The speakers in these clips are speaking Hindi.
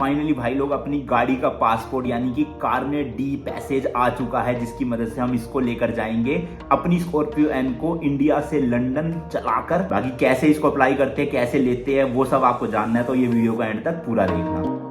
फाइनली भाई लोग अपनी गाड़ी का पासपोर्ट यानी कि कारनेट डी पैसेज आ चुका है, जिसकी मदद से हम इसको लेकर जाएंगे अपनी स्कॉर्पियो एन को इंडिया से लंदन चलाकर। बाकी कैसे इसको अप्लाई करते हैं, कैसे लेते हैं, वो सब आपको जानना है तो ये वीडियो का एंड तक पूरा देखना।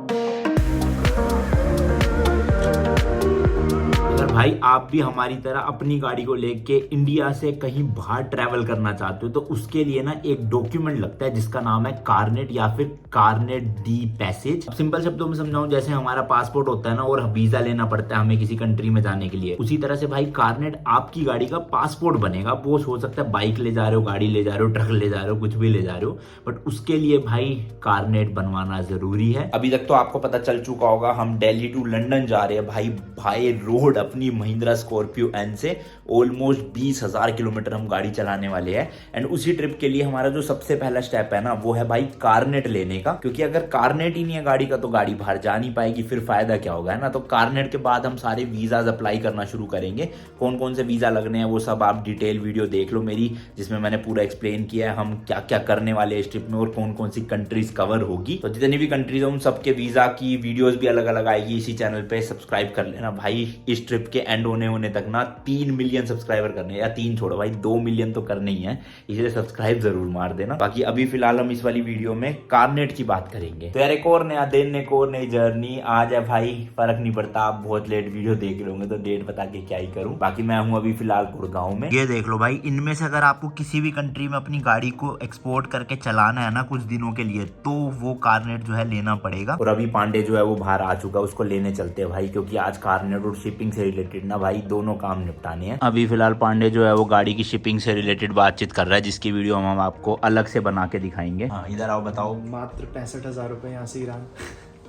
भाई आप भी हमारी तरह अपनी गाड़ी को लेके इंडिया से कहीं बाहर ट्रैवल करना चाहते हो तो उसके लिए ना एक डॉक्यूमेंट लगता है जिसका नाम है कारनेट या फिर कारनेट डी पैसेज। अब सिंपल शब्दों में समझाऊं, जैसे हमारा पासपोर्ट होता है ना और वीजा लेना पड़ता है हमें किसी कंट्री में जाने के लिए, उसी तरह से भाई कारनेट आपकी गाड़ी का पासपोर्ट बनेगा। वो हो सकता है बाइक ले जा रहे हो, गाड़ी ले जा रहे हो, ट्रक ले जा रहे हो, कुछ भी ले जा रहे हो, बट उसके लिए भाई कारनेट बनवाना जरूरी है। अभी तक तो आपको पता चल चुका होगा हम दिल्ली टू लंदन जा रहे हैं भाई, बाय रोड अपनी महिंद्रा स्कॉर्पियो एन से ऑलमोस्ट 20,000 किलोमीटर हम गाड़ी चलाने वाले हैं। एंड उसी ट्रिप के लिए हमारा जो सबसे पहला स्टेप है ना वो है भाई कारनेट लेने का, क्योंकि अगर कारनेट ही नहीं है गाड़ी का तो गाड़ी बाहर जा नहीं पाएगी, फिर फायदा क्या होगा, है ना। तो कारनेट के बाद हम सारे वीजाज अप्लाई करना शुरू करेंगे। कौन कौन से वीजा लगने हैं वो सब आप डिटेल वीडियो देख लो मेरी, जिसमें मैंने पूरा एक्सप्लेन किया है हम क्या क्या करने वाले हैं इस ट्रिप में और कौन कौन सी कंट्रीज कवर होगी। तो जितनी भी कंट्रीज है उन सबके वीजा की वीडियोस भी अलग अलग आएगी इसी चैनल पे। सब्सक्राइब कर लेना भाई, इस ट्रिप के एंड होने तक ना 3 मिलियन सब्सक्राइबर करने, या 3 छोड़ो भाई 2 मिलियन तो करने ही है, इसलिए सब्सक्राइब जरूर मार देना। बाकी अभी फिलहाल हम इस वाली वीडियो में कारनेट की बात करेंगे। तो यार एक और नया दिन, एक और नई जर्नी आज है भाई, फर्क नहीं पड़ता आप बहुत लेट वीडियो देख रहे होंगे तो डेट बता के क्या ही करूं। बाकी मैं हूं अभी फिलहाल गुड़गांव में। ये देख लो भाई, इनमें से अगर आपको किसी भी कंट्री में अपनी गाड़ी को एक्सपोर्ट करके चलाना है ना कुछ दिनों के लिए, तो वो कारनेट जो है लेना पड़ेगा। और अभी पांडे जो है वो बाहर आ चुका है, उसको लेने चलते हैं भाई, क्योंकि आज कारनेट और शिपिंग से रिलेटेड ना भाई दोनों काम निपटाने हैं। अभी फिलहाल पांडे जो है वो गाड़ी की शिपिंग से रिलेटेड बातचीत कर रहा है, जिसकी वीडियो हम आपको अलग से बना के दिखाएंगे। हाँ इधर आओ, बताओ। मात्र 65,000 रुपए यहाँ से ईरान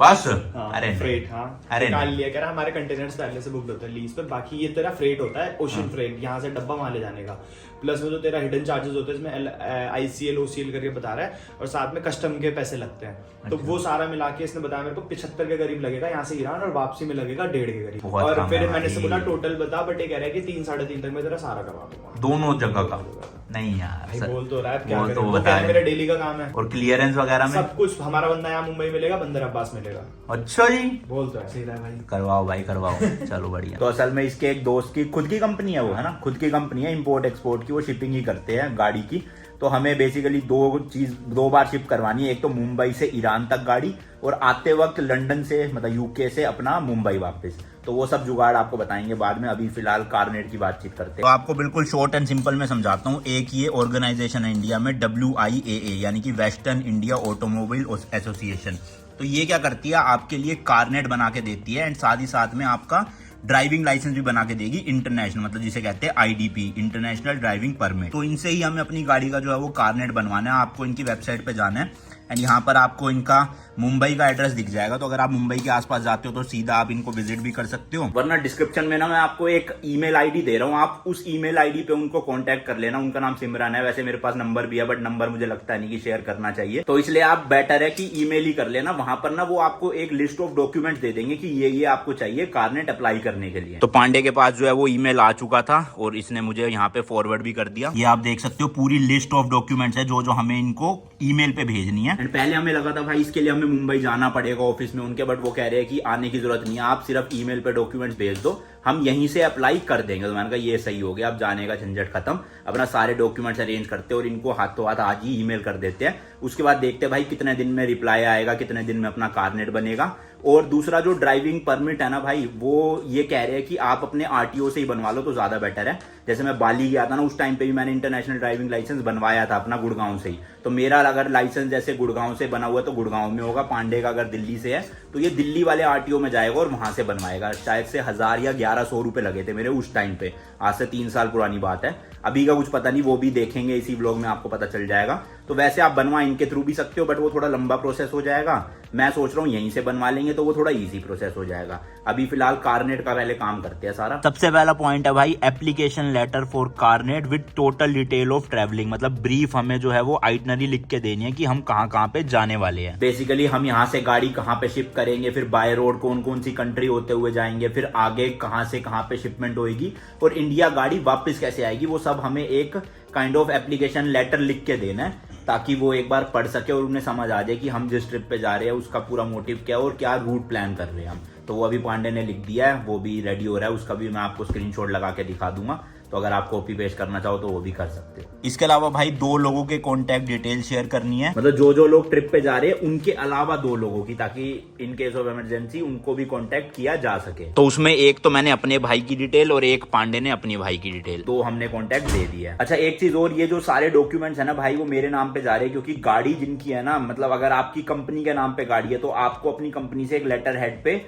बस। हाँ, अरे फ्रेट। हाँ अरे निकाल लिया, कह रहा हमारे कंटेनर्स पहले से बुक्ड होते हैं लीज पे, बाकी ये तेरा फ्रेट होता है ओशन फ्रेट, यहाँ से डब्बा वहां ले जाने का, प्लस में जो तेरा हिडन चार्जेस होते हैं इसमें ICL OCL करके बता रहा है, और साथ में कस्टम के पैसे लगते हैं। तो वो सारा मिला के इसने बताया मेरे को 75 के करीब लगेगा यहाँ से ईरान, और वापसी में लगेगा 1.5 के करीब। और फिर मैंने से बोला टोटल बता, बट ये कह रहा है कि 3-3.5 तक में तेरा सारा करवा दूंगा दोनों जगह का। नहीं यार बोल तो रहा है, क्या वो तो वो बता मेरा डेली का काम है। और क्लियरेंस वगैरह में सब कुछ हमारा बंदा यहाँ मुंबई मिलेगा, बंदर अब्बास मिलेगा। अच्छा जी, बोल तो ऐसे ही रहा है भाई। करवाओ भाई करवाओ। चलो बढ़िया। तो असल में इसके एक दोस्त की खुद की कंपनी है वो, है ना, खुद की कंपनी है इंपोर्ट एक्सपोर्ट की, वो शिपिंग ही करते हैं गाड़ी की। तो हमें बेसिकली दो बार शिप करवानी है, एक तो मुंबई से ईरान तक गाड़ी, और आते वक्त लंदन से मतलब UK से अपना मुंबई वापस। तो वो सब जुगाड़ आपको बताएंगे बाद में, अभी फिलहाल कारनेट की बातचीत करते हैं। तो आपको बिल्कुल शॉर्ट एंड सिंपल में समझाता हूँ। एक ये ऑर्गेनाइजेशन है इंडिया में WIAA, यानी कि वेस्टर्न इंडिया ऑटोमोबाइल एसोसिएशन। तो ये क्या करती है, आपके लिए कारनेट बना के देती है, एंड साथ ही साथ में आपका ड्राइविंग लाइसेंस भी बना के देगी इंटरनेशनल, मतलब जिसे कहते हैं IDP, इंटरनेशनल ड्राइविंग परमिट। तो इनसे ही हमें अपनी गाड़ी का जो है वो कारनेट बनवाना है। आपको इनकी वेबसाइट पे जाना है, एंड यहाँ पर आपको इनका मुंबई का एड्रेस दिख जाएगा। तो अगर आप मुंबई के आसपास जाते हो तो सीधा आप इनको विजिट भी कर सकते हो, वरना डिस्क्रिप्शन में ना मैं आपको एक ईमेल ID दे रहा हूँ, आप उस ईमेल ID पे उनको कांटेक्ट कर लेना। उनका नाम सिमरन है, वैसे मेरे पास नंबर भी है, बट नंबर मुझे लगता नहीं कि शेयर करना चाहिए, तो इसलिए आप बेटर है कि ईमेल ही कर लेना। वहां पर ना वो आपको एक लिस्ट ऑफ डॉक्यूमेंट्स दे देंगे कि ये आपको चाहिए कारनेट अप्लाई करने के लिए। तो पांडे के पास जो है वो ईमेल आ चुका था और इसने मुझे यहाँ पे फॉरवर्ड भी कर दिया। ये आप देख सकते हो पूरी लिस्ट ऑफ डॉक्यूमेंट्स है जो हमें इनको ईमेल पे भेजनी है। एंड पहले हमें लगा था भाई इसके लिए हमें मुंबई जाना पड़ेगा ऑफिस में उनके, बट वो कह रहे हैं कि आने की जरूरत नहीं है, आप सिर्फ ईमेल पे डॉक्यूमेंट्स भेज दो, हम यहीं से अप्लाई कर देंगे। तो मैंने कहा ये सही हो गया, अब जाने का झंझट खत्म, अपना सारे डॉक्यूमेंट्स अरेंज करते हैं और इनको हाथों हाथ आज ही ईमेल कर देते हैं। उसके बाद देखते हैं भाई कितने दिन में रिप्लाई आएगा, कितने दिन में अपना कारनेट बनेगा। और दूसरा जो ड्राइविंग परमिट है ना भाई, वो ये कह रहे हैं कि आप अपने RTO से ही बनवा लो तो ज्यादा बेटर है। जैसे मैं बाली गया था ना, उस टाइम पे भी मैंने इंटरनेशनल ड्राइविंग लाइसेंस बनवाया था अपना गुड़गांव से ही। तो मेरा अगर लाइसेंस जैसे गुड़गांव से बना हुआ है तो गुड़गांव में होगा, पांडे का अगर दिल्ली से है तो ये दिल्ली वाले RTO में जाएगा और वहां से बनवाएगा। शायद से 1000 या 1100 रुपए लगे थे मेरे उस टाइम पे, आज से 3 साल पुरानी बात है। अभी का कुछ पता नहीं, वो भी देखेंगे इसी व्लॉग में, आपको पता चल जाएगा। तो वैसे आप बनवा इनके थ्रू भी सकते हो, बट वो थोड़ा लंबा प्रोसेस हो जाएगा। मैं सोच रहा हूँ यहीं से बनवा लेंगे तो वो थोड़ा इजी प्रोसेस हो जाएगा। अभी फिलहाल कारनेट का पहले काम करते हैं सारा। सबसे पहला पॉइंट है भाई application letter for carnet with total detail of travelling, मतलब ब्रीफ हमें जो है वो आइटनरी लिख के देनी है कि हम कहाँ पे जाने वाले हैं। बेसिकली हम यहाँ से गाड़ी कहाँ पे शिप करेंगे, फिर बाय रोड कौन कौन सी कंट्री होते हुए जाएंगे, फिर आगे कहाँ से कहाँ पे शिपमेंट होगी, और इंडिया गाड़ी वापस कैसे आएगी, वो सब हमें एक काइंड ऑफ एप्लीकेशन लेटर लिख के देना है, ताकि वो एक बार पढ़ सके और उन्हें समझ आ जाए कि हम जिस ट्रिप पे जा रहे हैं उसका पूरा मोटिव क्या है और क्या रूट प्लान कर रहे हैं हम। तो वो अभी पांडे ने लिख दिया है, वो भी रेडी हो रहा है, उसका भी मैं आपको स्क्रीनशॉट लगा के दिखा दूंगा। तो अगर आप कॉपी पेस्ट करना चाहो तो वो भी कर सकते हो। इसके अलावा भाई 2 लोगों के कॉन्टैक्ट डिटेल शेयर करनी है, मतलब जो लोग ट्रिप पे जा रहे हैं उनके अलावा 2 लोगों की, ताकि इन केस ऑफ इमरजेंसी उनको भी कॉन्टैक्ट किया जा सके। तो उसमें एक तो मैंने अपने भाई की डिटेल और एक पांडे ने अपने भाई की डिटेल, तो हमने कॉन्टैक्ट दे दिया। अच्छा एक चीज और, ये जो सारे डॉक्यूमेंट्स है ना भाई वो मेरे नाम पे जा रहे हैं, क्योंकि गाड़ी जिनकी है ना, मतलब अगर आपकी कंपनी के नाम पे गाड़ी है तो आपको अपनी कंपनी से एक लेटर हेड पे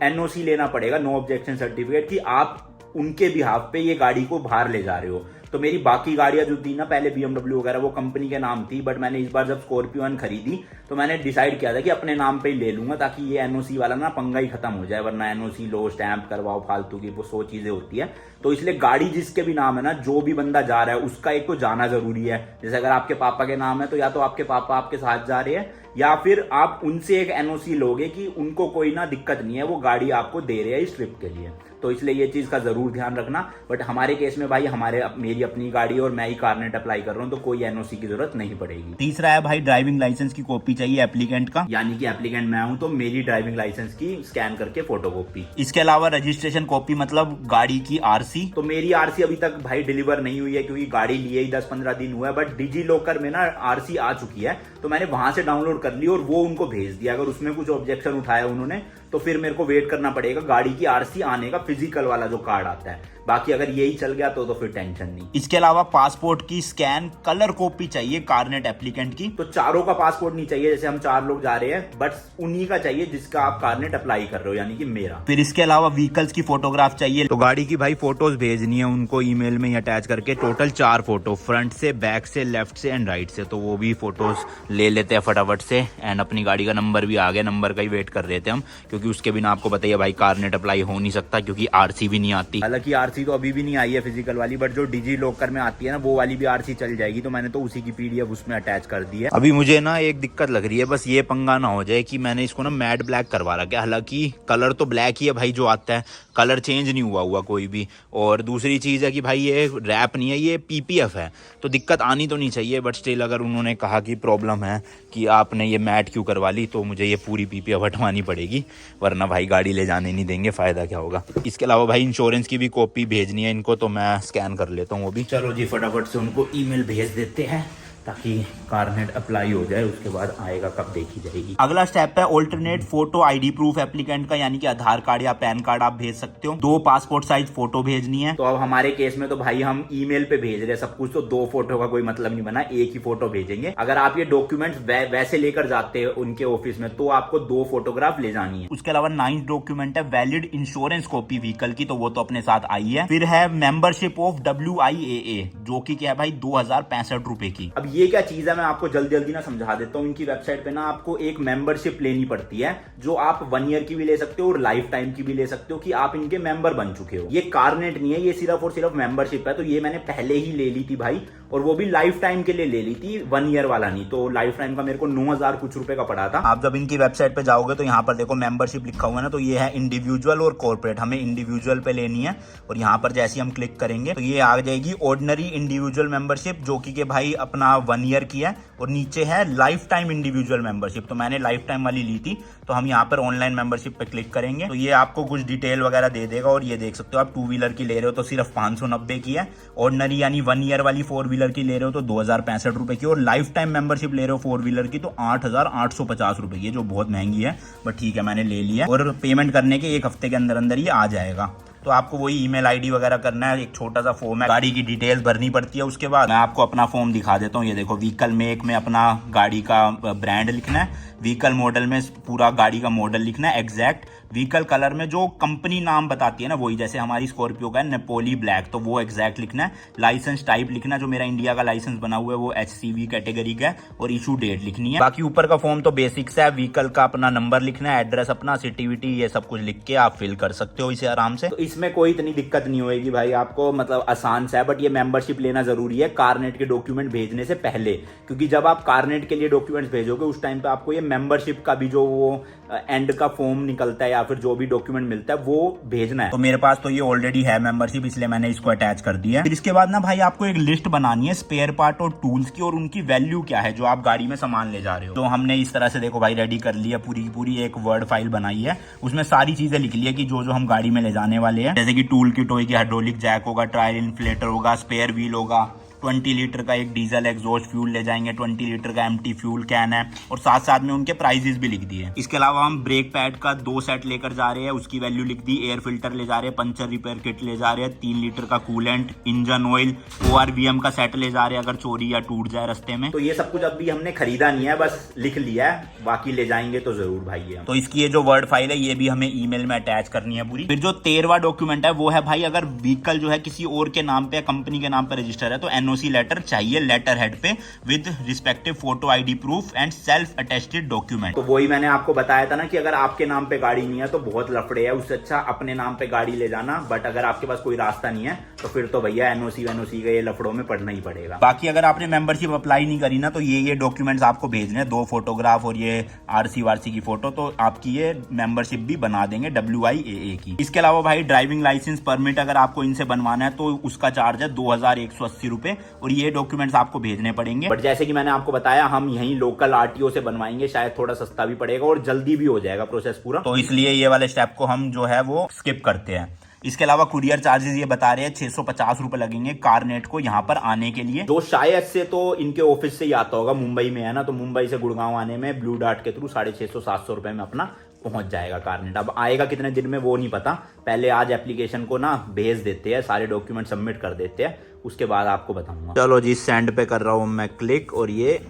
NOC लेना पड़ेगा, नो ऑब्जेक्शन सर्टिफिकेट, कि आप उनके बिहाफ पे ये गाड़ी को बाहर ले जा रहे हो। तो मेरी बाकी गाड़ियां जो थी ना पहले BMW वगैरह वो कंपनी के नाम थी, बट मैंने इस बार जब स्कॉर्पियो 1 खरीदी तो मैंने डिसाइड किया था कि अपने नाम पे ही ले लूंगा, ताकि ये NOC वाला ना पंगा ही खत्म हो जाए, वरना NOC लो, स्टैंप करवाओ, फालतू की वो 100 चीजें होती है। तो इसलिए गाड़ी जिसके भी नाम है ना, जो भी बंदा जा रहा है उसका एक तो जाना जरूरी है। जैसे अगर आपके पापा के नाम है तो या तो आपके पापा आपके साथ जा रहे हैं, या फिर आप उनसे एक NOC लोगे कि उनको कोई ना दिक्कत नहीं है, वो गाड़ी आपको दे रहे हैं इस ट्रिप के लिए। तो इसलिए ये चीज का जरूर ध्यान रखना। बट हमारे केस में भाई मेरी अपनी गाड़ी और मैं ही कारनेट अप्लाई कर रहा हूं, तो कोई NOC की जरूरत नहीं पड़ेगी। तीसरा है भाई ड्राइविंग लाइसेंस की कॉपी चाहिए एप्लीकेंट का, यानी कि एप्लीकेंट मैं हूं तो मेरी ड्राइविंग लाइसेंस की स्कैन करके फोटोकॉपी। इसके अलावा रजिस्ट्रेशन कॉपी, मतलब गाड़ी की RC। तो मेरी RC अभी तक भाई डिलीवर नहीं हुई है, क्योंकि गाड़ी लिए ही 10-15 दिन हुआ है, बट डिजी लॉकर में ना RC आ चुकी है, तो मैंने वहां से डाउनलोड कर ली और वो उनको भेज दिया। अगर उसमें कुछ ऑब्जेक्शन उठाया उन्होंने तो फिर मेरे को वेट करना पड़ेगा गाड़ी की RC आने का, फिजिकल वाला जो कार्ड आता है। बाकी अगर यही चल गया तो फिर टेंशन नहीं। इसके अलावा पासपोर्ट की स्कैन कलर कॉपी चाहिए कारनेट एप्लीकेंट की। तो चारों का पासपोर्ट नहीं चाहिए, जैसे हम 4 लोग जा रहे हैं, बट उन्हीं का चाहिए जिसका आप कारनेट अप्लाई कर रहे हो, यानी कि मेरा। फिर इसके अलावा व्हीकल्स की फोटोग्राफ चाहिए, तो गाड़ी की भाई फोटोज भेजनी है उनको ईमेल में ही अटैच करके। टोटल 4 फोटो, फ्रंट से, बैक से, लेफ्ट से एंड राइट से। तो वो भी फोटोज ले लेते हैं फटाफट से। एंड अपनी गाड़ी का नंबर भी आ गया, नंबर का ही वेट कर रहे थे हम, क्योंकि उसके बिना आपको बताइए भाई कारनेट अप्लाई हो नहीं सकता, क्योंकि RC भी नहीं आती। हालांकि RC तो अभी भी नहीं आई है फिजिकल वाली, बट जो डिजी लॉकर में आती है ना वो वाली भी RC चल जाएगी। तो मैंने तो उसी की PDF उसमें अटैच कर दी है। अभी मुझे ना एक दिक्कत लग रही है, बस ये पंगा ना हो जाए कि मैंने इसको ना मैट ब्लैक करवा रखा है। हालांकि कलर तो ब्लैक ही है भाई जो आता है, कलर चेंज नहीं हुआ कोई भी। और दूसरी चीज है कि भाई ये रैप नहीं है, ये PPF है, तो दिक्कत आनी तो नहीं चाहिए। बट स्टिल अगर उन्होंने कहा कि प्रॉब्लम है कि आपने ये मैट क्यों करवा ली, तो मुझे ये पूरी PPF हटवानी पड़ेगी, वरना भाई गाड़ी ले जाने नहीं देंगे, फायदा क्या होगा। इसके अलावा भाई इंश्योरेंस की भी कॉपी भेजनी है इनको, तो मैं स्कैन कर लेता हूँ वो भी। चलो जी फटाफट से उनको ईमेल भेज देते हैं ताकि कारनेट अप्लाई हो जाए, उसके बाद आएगा कब देखी जाएगी। अगला स्टेप है alternate photo ID proof applicant का, यानी कि आधार कार्ड या पैन कार्ड आप भेज सकते हो। 2 पासपोर्ट साइज फोटो भेजनी है। तो अब हमारे केस में तो भाई हम ईमेल पे भेज रहे हैं सब कुछ, तो 2 फोटो का कोई मतलब नहीं बना, एक ही फोटो भेजेंगे। अगर आप ये डॉक्यूमेंट्स वैसे लेकर जाते हैं उनके ऑफिस में तो आपको 2 फोटोग्राफ ले जानी है। उसके अलावा 9th डॉक्यूमेंट है वैलिड इंश्योरेंस कॉपी व्हीकल की, तो वो तो अपने साथ आई है। फिर है मेंबरशिप ऑफ WIAA, जो कि क्या है भाई 2065 रुपए की। अब ये क्या चीज है मैं आपको जल्दी ना समझा देता हूँ। इनकी वेबसाइट पे ना आपको एक मेंबरशिप लेनी पड़ती है, जो आप 1 ईयर की भी ले सकते हो और लाइफ टाइम की भी ले सकते हो, कि आप इनके मेंबर बन चुके हो। ये कारनेट नहीं है, ये सिर्फ और सिर्फ मेंबरशिप है। तो ये मैंने पहले ही ले ली थी भाई, और वो भी लाइफ टाइम के लिए ले ली थी, 1 ईयर वाला नहीं। तो लाइफ टाइम का मेरे को 9000 कुछ रुपए का पड़ा था। आप जब इनकी वेबसाइट पे जाओगे तो यहाँ पर देखो मेंबरशिप लिखा हुआ है ना, तो ये है इंडिविजुअल और कॉर्पोरेट। हमें इंडिविजुअल पे लेनी है, और यहाँ पर जैसे हम क्लिक करेंगे तो ये आ जाएगी ऑर्डिनरी इंडिविजुअल मेंबरशिप, जो कि भाई अपना 1 ईयर की है। और नीचे है लाइफ टाइम इंडिविजुअल मेंबरशिप, तो मैंने लाइफ टाइम वाली ली थी। तो हम यहाँ पर ऑनलाइन मेंबरशिप पे क्लिक करेंगे तो ये आपको कुछ डिटेल वगैरह दे देगा। और ये देख सकते हो आप 2 व्हीलर की ले रहे हो तो सिर्फ 590 की है, ऑर्डिनरी यानी 1 ईयर वाली 4 व्हीलर की ले रहे हो तो 2065 रुपए की, और लाइफ टाइम मेंबरशिप ले रहे हो 4 व्हीलर की तो 8850 रुपए की, जो बहुत महंगी है, बट ठीक है मैंने ले लिया। और पेमेंट करने के 1 हफ्ते के अंदर अंदर ये आ जाएगा। तो आपको वही ईमेल ID वगैरह करना है, एक छोटा सा फॉर्म है, गाड़ी की डिटेल्स भरनी पड़ती है। उसके बाद मैं आपको अपना फॉर्म दिखा देता हूँ। ये देखो व्हीकल मेक में अपना गाड़ी का ब्रांड लिखना है, व्हीकल मॉडल में पूरा गाड़ी का मॉडल लिखना है एग्जैक्ट, व्हीकल कलर में जो कंपनी नाम बताती है ना वही, जैसे हमारी स्कॉर्पियो का है नेपोली ब्लैक, तो वो एग्जैक्ट लिखना है। लाइसेंस टाइप लिखना है, जो मेरा इंडिया का लाइसेंस बना हुआ है वो HCV कैटेगरी का है, और इशू डेट लिखनी है। बाकी ऊपर का फॉर्म तो बेसिक्स है, व्हीकल का अपना नंबर लिखना है, एड्रेस अपना, सिटी विटी, ये सब कुछ लिख के आप फिल कर सकते हो इसे आराम से। तो इसमें कोई इतनी दिक्कत नहीं होगी भाई आपको, मतलब आसान सा है। बट ये मेंबरशिप लेना जरूरी है कारनेट के डॉक्यूमेंट भेजने से पहले, क्योंकि जब आप कारनेट के लिए डॉक्यूमेंट्स भेजोगे उस टाइम पे आपको ये मेंबरशिप का भी जो वो एंड का फॉर्म निकलता है या फिर जो भी डॉक्यूमेंट मिलता है वो भेजना है। तो मेरे पास तो ये ऑलरेडी है मेंबरशिप, इसलिए मैंने इसको अटैच कर दिया है। फिर इसके बाद ना भाई आपको एक लिस्ट बनानी है स्पेयर पार्ट और टूल्स की, और उनकी वैल्यू क्या है जो आप गाड़ी में सामान ले जा रहे हो। तो हमने इस तरह से देखो भाई रेडी कर लिया, पूरी एक वर्ड फाइल बनाई है, उसमें सारी चीजें लिख ली है कि जो जो हम गाड़ी में ले जाने वाले हैं, जैसे कि टूल किट होगी, हाइड्रोलिक जैक होगा, ट्रायल इन्फ्लेटर होगा, स्पेयर व्हील होगा, 20 लीटर का एक डीजल एग्जॉस्ट फ्यूल ले जाएंगे, 20 लीटर का एम्प्टी फ्यूल कैन है, और साथ साथ में उनके प्राइजेस भी लिख दिए। इसके अलावा हम ब्रेक पैड का 2 सेट लेकर जा रहे हैं, उसकी वैल्यू लिख दी। एयर फिल्टर ले जा रहे हैं, पंचर रिपेयर किट ले जा रहे हैं, 3 लीटर का कूलेंट, इंजन ऑयल, ORVM का सेट ले जा रहे हैं अगर चोरी या टूट जाए रास्ते में। तो ये सब कुछ अभी हमने खरीदा नहीं है, बस लिख लिया है, बाकी ले जाएंगे तो जरूर भाई है। तो इसकी ये जो वर्ड फाइल है ये भी हमें ईमेल में अटैच करनी है पूरी। फिर जो 13वां डॉक्यूमेंट है वो है भाई अगर व्हीकल जो है किसी और के नाम पे, कंपनी के नाम पे रजिस्टर है तो NOC लेटर चाहिए लेटर हेड पे with respective photo ID proof and self attested document. तो वही मैंने आपको बताया था ना कि अगर आपके नाम पे गाड़ी नहीं है तो बहुत लफड़े है, उससे अच्छा अपने नाम पे गाड़ी ले जाना। बट अगर आपके पास कोई रास्ता नहीं है तो फिर तो भैया NOC के ये लफड़ों में पड़ना ही पड़ेगा। बाकी अगर आपने मेंबरशिप अप्लाई नहीं करी ना तो ये डॉक्यूमेंट्स आपको भेजने हैं, 2 फोटोग्राफ और ये RC की फोटो, तो आपकी ये मेंबरशिप भी बना देंगे WIAA की। इसके अलावा भाई ड्राइविंग लाइसेंस परमिट अगर आपको इनसे बनवाना है तो उसका चार्ज है 2180 रुपए, और ये डॉक्यूमेंट्स आपको भेजने पड़ेंगे। बट जैसे कि मैंने आपको बताया हम यहीं लोकल RTO से बनवाएंगे, शायद थोड़ा सस्ता भी पड़ेगा और जल्दी भी हो जाएगा प्रोसेस पूरा, तो इसलिए ये वाले स्टेप को हम जो है वो स्किप करते हैं। इसके अलावा कुरियर चार्जेस ये बता रहे हैं 650 रुपए लगेंगे कारनेट को यहाँ पर आने के लिए, जो शायद से तो इनके ऑफिस से ही आता होगा, मुंबई में है ना, तो मुंबई से गुड़गांव आने में ब्लू डार्ट के थ्रू 650-700 रुपए में अपना पहुंच जाएगा कारनेट। अब आएगा कितने दिन में वो नहीं पता, पहले आज एप्लीकेशन को ना भेज देते हैं, सारे डॉक्यूमेंट सबमिट कर देते हैं, उसके बाद आपको बताऊंगा। चलो जी सेंड पे कर रहा हूँ मैं क्लिक, और ये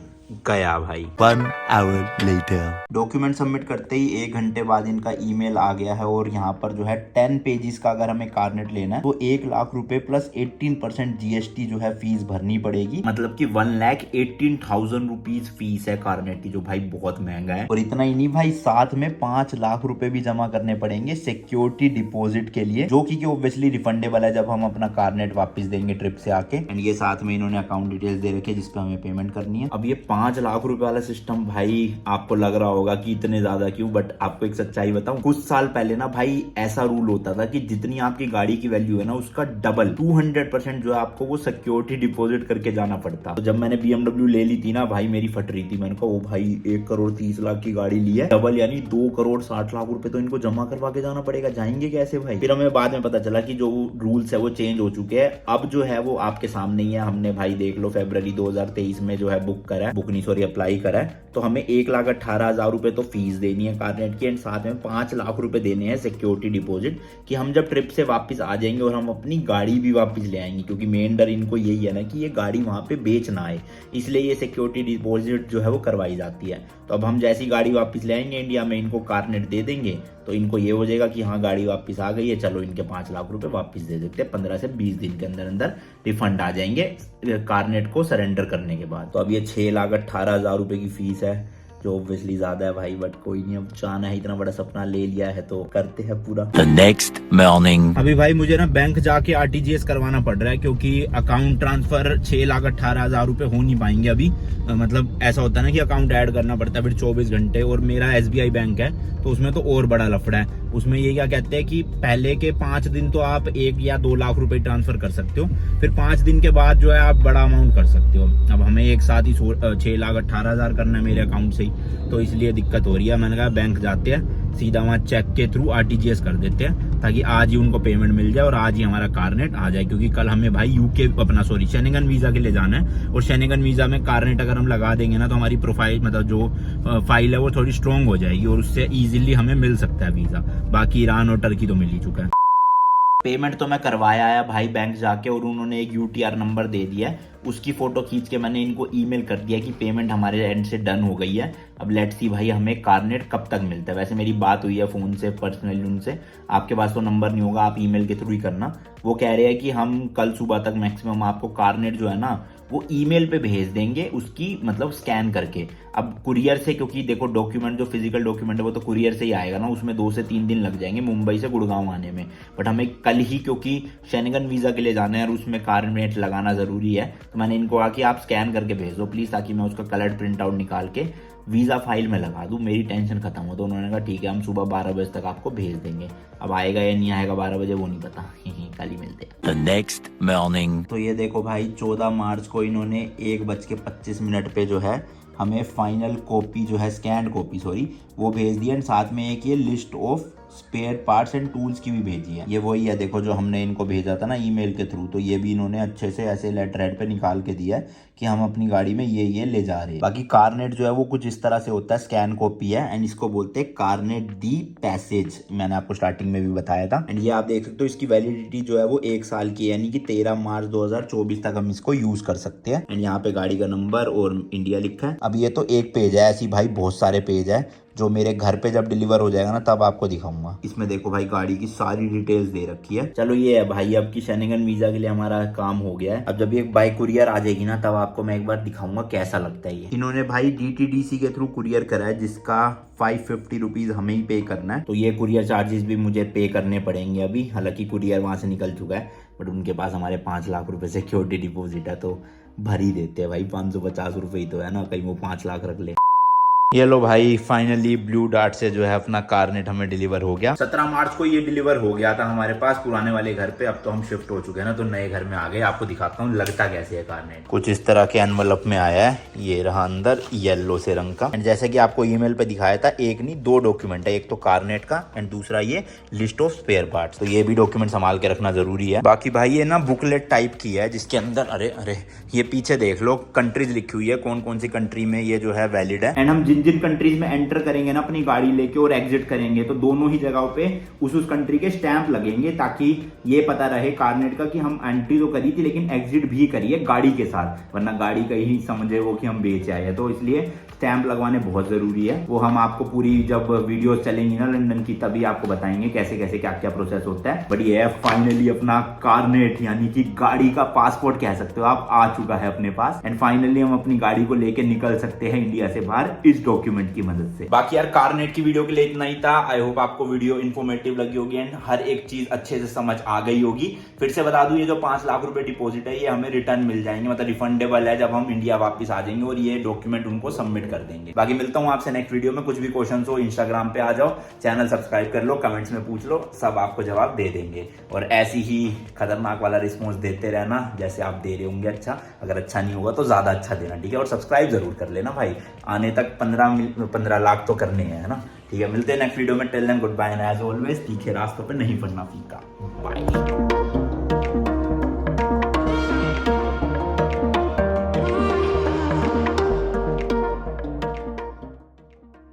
गया भाई। 1 hour later डॉक्यूमेंट सबमिट करते ही 1 घंटे बाद इनका ईमेल आ गया है, और यहाँ पर जो है 10 पेजेस का अगर हमें कारनेट लेना है तो 1 लाख रुपए प्लस 18% GST जो है फीस भरनी पड़ेगी, मतलब कि 1,18,000 रुपीज फीस है कारनेट की, जो भाई बहुत महंगा है। और इतना ही नहीं भाई, साथ में 5 लाख रुपए भी जमा करने पड़ेंगे सिक्योरिटी डिपॉजिट के लिए, जो कि ऑब्वियसली रिफंडेबल है जब हम अपना कारनेट वापस देंगे ट्रिप से आके। एंड ये साथ में इन्होंने अकाउंट डिटेल्स दे रखे जिसपे हमें पेमेंट करनी है। अब ये 5 लाख रुपए वाला सिस्टम भाई आपको लग रहा होगा कि इतने ज्यादा क्यों, बट आपको एक सच्चाई बताऊं, कुछ साल पहले ना भाई ऐसा रूल होता था कि जितनी आपकी गाड़ी की वैल्यू है ना उसका डबल 200% जो है आपको वो सिक्योरिटी डिपॉजिट करके जाना पड़ता। तो जब मैंने BMW ले ली थी ना भाई, मेरी फट रही थी, मैंने कहा ओ भाई 1 करोड़ 30 लाख की गाड़ी ली है, डबल यानी 2 करोड़ 60 लाख रुपए तो इनको जमा करवा के जाना पड़ेगा, जाएंगे कैसे भाई। फिर हमें बाद में पता चला कि जो रूल्स है वो चेंज हो चुके हैं, अब जो है वो आपके सामने ही है। हमने भाई देख लो फरवरी 2023 में जो है बुक करा है, बुक नहीं सॉरी अप्लाई करा है, तो हमें 1,18,000 रुपए तो फीस देनी है कारनेट की, एंड साथ में 5 लाख रुपए देने हैं सिक्योरिटी डिपॉजिट, कि हम जब ट्रिप से वापस आ जाएंगे और हम अपनी गाड़ी भी वापस ले आएंगे, क्योंकि मेन डर इनको यही है ना कि ये गाड़ी वहां पे बेच ना आए, इसलिए ये सिक्योरिटी डिपॉजिट जो है वो करवाई जाती है। तो अब हम जैसी गाड़ी वापस ले आएंगे इंडिया में, इनको कारनेट दे देंगे, तो इनको ये हो जाएगा कि हाँ गाड़ी वापस आ गई है, चलो इनके 5 लाख रुपए वापस दे देते हैं, 15 से 20 दिन के अंदर अंदर रिफंड आ जाएंगे कारनेट को सरेंडर करने के बाद। तो अब ये 6,18,000 रुपए की फीस है, जो ऑब्वियसली ज्यादा है भाई, बट कोई नहीं, अब चाहना है, इतना बड़ा सपना ले लिया है तो करते हैं पूरा। the next morning अभी भाई मुझे ना बैंक जाके RTGS करवाना पड़ रहा है, क्योंकि अकाउंट ट्रांसफर 6,18,000 रुपए हो नहीं पाएंगे अभी। मतलब ऐसा होता है ना कि अकाउंट ऐड करना पड़ता है फिर 24 घंटे, और मेरा SBI बैंक है तो उसमें तो और बड़ा लफड़ा है। उसमें ये क्या कहते हैं कि पहले के 5 दिन तो आप 1 या 2 लाख रुपए ट्रांसफर कर सकते हो, फिर 5 दिन के बाद जो है आप बड़ा अमाउंट कर सकते हो। अब हमें एक साथ ही 6,18,000 करना है मेरे अकाउंट से ही, तो इसलिए दिक्कत हो रही है। मैंने कहा बैंक जाते हैं, सीधा वहाँ चेक के थ्रू RTGS कर देते हैं, ताकि आज ही उनको पेमेंट मिल जाए और आज ही हमारा कारनेट आ जाए, क्योंकि कल हमें भाई शेनेगन वीजा के लिए जाना है, और शेनेगन वीजा में कारनेट अगर हम लगा देंगे ना तो हमारी प्रोफाइल मतलब जो फाइल है वो थोड़ी स्ट्रॉन्ग हो जाएगी, और उससे इजीली हमें मिल सकता है वीजा। बाकी ईरान और टर्की तो मिल ही चुका है। पेमेंट तो मैं करवाया है भाई बैंक जाके, और उन्होंने एक UTR नंबर दे दिया है, उसकी फोटो खींच के मैंने इनको ईमेल कर दिया कि पेमेंट हमारे एंड से डन हो गई है। अब लेट्स सी भाई हमें कारनेट कब तक मिलता है। वैसे मेरी बात हुई है फोन से पर्सनली उनसे, आपके पास तो नंबर नहीं होगा, आप ईमेल के थ्रू ही करना। वो कह रहे हैं कि हम कल सुबह तक मैक्सिमम आपको कारनेट जो है ना वो ईमेल पे भेज देंगे, उसकी मतलब स्कैन करके। अब कुरियर से, क्योंकि देखो डॉक्यूमेंट जो फिजिकल डॉक्यूमेंट है वो तो कुरियर से ही आएगा ना, उसमें 2 से 3 दिन लग जाएंगे मुंबई से गुड़गांव आने में। बट हमें कल ही, क्योंकि शेनेगन वीजा के लिए जाना है और उसमें कारनेट लगाना जरूरी है, तो मैंने इनको कहा कि आप स्कैन करके भेज दो प्लीज, ताकि मैं उसका कलर्ड प्रिंट आउट निकाल के वीज़ा फाइल में लगा दूँ, मेरी टेंशन खत्म हो। तो उन्होंने कहा ठीक है, हम सुबह 12 बजे तक आपको भेज देंगे। अब आएगा या नहीं आएगा 12 बजे वो नहीं पता, कल ही मिलते हैं। The next morning. तो ये देखो भाई 14 मार्च को इन्होंने 1:25 पे जो है हमें फाइनल कॉपी जो है, स्कैन कॉपी सॉरी, वो भेज दी। एंड साथ में एक ये list of spare parts and tools की भी भेजी है। ये वही है देखो जो हमने इनको भेजा था ना ईमेल के थ्रू, तो ये भी इन्होंने अच्छे से ऐसे लेटर हेड पे निकाल के दिया है कि हम अपनी गाड़ी में ये ले जा रहे हैं। बाकी कारनेट जो है वो कुछ इस तरह से होता है, स्कैन कॉपी है एंड इसको बोलते हैं कारनेट दी पैसेज, मैंने आपको स्टार्टिंग में भी बताया था। एंड ये आप देख सकते हो इसकी वैलिडिटी जो है वो 1 साल की है, यानी कि 13 मार्च 2024 तक हम इसको यूज कर सकते हैं। एंड यहाँ पे गाड़ी का नंबर और इंडिया लिखा है। अब ये तो एक पेज है, ऐसी भाई बहुत सारे पेज है जो मेरे घर पे जब डिलीवर हो जाएगा ना तब आपको दिखाऊंगा। इसमें देखो भाई गाड़ी की सारी डिटेल्स दे रखी है। चलो ये है भाई अब की शेनिंगन वीजा के लिए हमारा काम हो गया है। अब जब ये बाय कुरियर आ जाएगी ना तब आपको मैं एक बार दिखाऊंगा कैसा लगता है ये। इन्होंने भाई DTDC के थ्रू कुरियर करा है जिसका 550 रुपीज हमें ही पे करना है। तो ये कुरियर चार्जेस भी मुझे पे करने पड़ेंगे अभी, हालांकि कुरियर वहां से निकल चुका है बट उनके पास हमारे 5 लाख रुपए सिक्योरिटी डिपॉजिट है तो भर ही देते हैं भाई। 550 रुपए ही तो है ना, कहीं वो 5 लाख रख ले। ये लो भाई फाइनली ब्लू डार्ट से जो है अपना कारनेट हमें डिलीवर हो गया। 17 मार्च को ये डिलीवर हो गया था हमारे पास पुराने वाले घर पे। अब तो हम शिफ्ट हो चुके हैं ना, तो नए घर में आ गए। आपको दिखाता हूँ लगता कैसे है कारनेट। कुछ इस तरह के एनवलप में आया है, ये रहा अंदर येलो से रंग का। एंड जैसे कि आपको ईमेल पे दिखाया था, एक नहीं 2 डॉक्यूमेंट है, एक तो कारनेट का एंड दूसरा ये लिस्ट ऑफ स्पेयर पार्ट्स। तो ये भी डॉक्यूमेंट संभाल के रखना जरूरी है। बाकी भाई ये ना बुकलेट टाइप की है जिसके अंदर अरे ये पीछे देख लो कंट्रीज लिखी हुई है, कौन कौन सी कंट्री में ये जो है वैलिड है। एंड हम जिन कंट्रीज में एंटर करेंगे ना अपनी गाड़ी लेके और एग्जिट करेंगे तो दोनों ही जगहों पे उस कंट्री के स्टैंप लगेंगे, ताकि ये पता रहे कारनेट का कि हम एंट्री तो करी थी लेकिन एग्जिट भी करी है गाड़ी के साथ, वरना गाड़ी कहीं समझे वो कि हम बेच आए हैं। तो इसलिए स्टैंप लगवाने बहुत जरूरी है। वो हम आपको पूरी जब वीडियोस चलेंगी ना लंदन की तभी आपको बताएंगे कैसे कैसे क्या क्या प्रोसेस होता है। बट ये है फाइनली अपना कारनेट यानी कि गाड़ी का पासपोर्ट कह सकते हो आप, आ चुका है अपने पास। एंड फाइनली हम अपनी गाड़ी को लेके निकल सकते हैं इंडिया से बाहर इस डॉक्यूमेंट की मदद से। बाकी यार कारनेट की वीडियो के लिए इतना ही था। आई होप आपको वीडियो इन्फॉर्मेटिव लगी होगी एंड हर एक चीज अच्छे से समझ आ गई होगी। फिर से बता दूं ये जो 5 लाख रुपए डिपॉजिट है ये हमें रिटर्न मिल जाएंगे, मतलब रिफंडेबल है जब हम इंडिया वापस आ जाएंगे और ये डॉक्यूमेंट उनको सबमिट कर देंगे। बाकी मिलता हूं आपसे नेक्स्ट वीडियो में। कुछ भी क्वेश्चन हो इंस्टाग्राम पे आ जाओ, चैनल सब्सक्राइब कर लो, कमेंट्स में पूछ लो, सब आपको जवाब दे देंगे। और ऐसी ही खतरनाक वाला रिस्पॉन्स देते रहना जैसे आप दे रहे होंगे। अच्छा अगर अच्छा नहीं होगा तो ज्यादा अच्छा देना, ठीक है। और सब्सक्राइब जरूर कर लेना भाई, आने तक 15 लाख तो करने हैं ना, ठीक है। मिलते हैं नेक्स्ट वीडियो में। Till then good bye and as always तीखे रास्तों पे नहीं पड़ना फीका। बाय।